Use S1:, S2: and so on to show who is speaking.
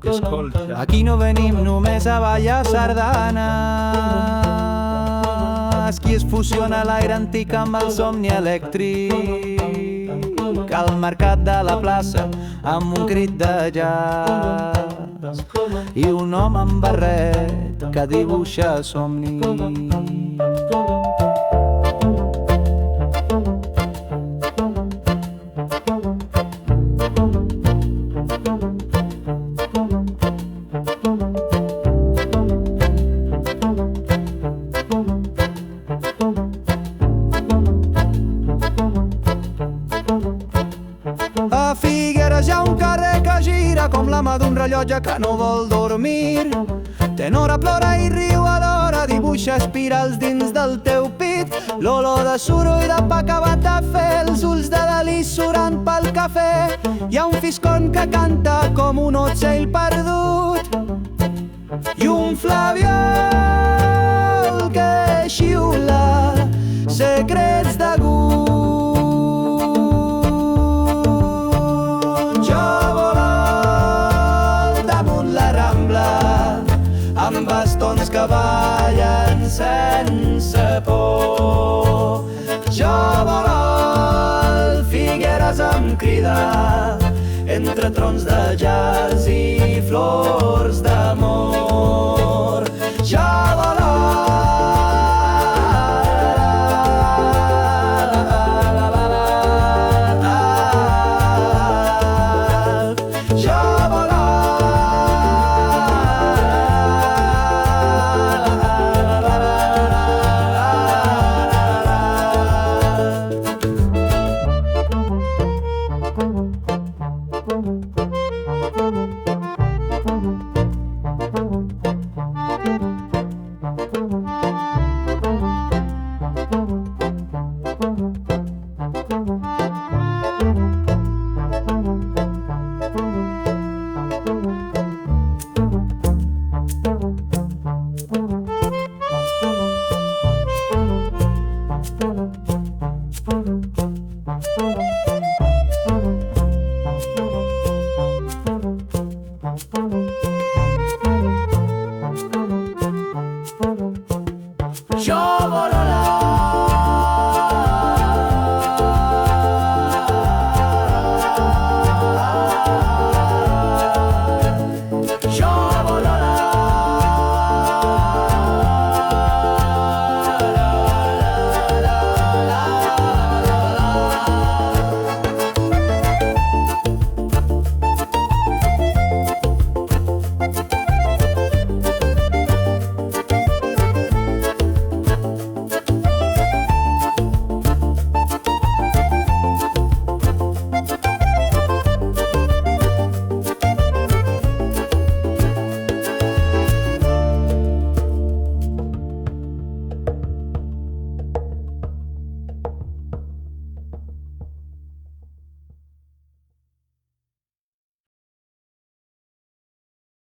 S1: Escolta, aquí no venim només a ballar sardanes. Qui es fusiona l'aire antic amb el somni elèctric al mercat de la plaça amb un crit de jazz i un home amb barret que dibuixa somnis. A Figueres hi ha un carrer que gira com la mà d'un rellotge que no vol dormir. Tenora plora i riu alhora, dibuixa espirals dins del teu pit. L'olor de suro i de pa acabat de fer, els ulls de Dalí surant pel cafè. Hi ha un fiscon que canta com un ocell perdut i un flabiol que xiula secrets de gust. Amb bastons que ballen sense por. Jo vol al Figueres em crida entre trons de jazz i flors d'amor. Jo vol jo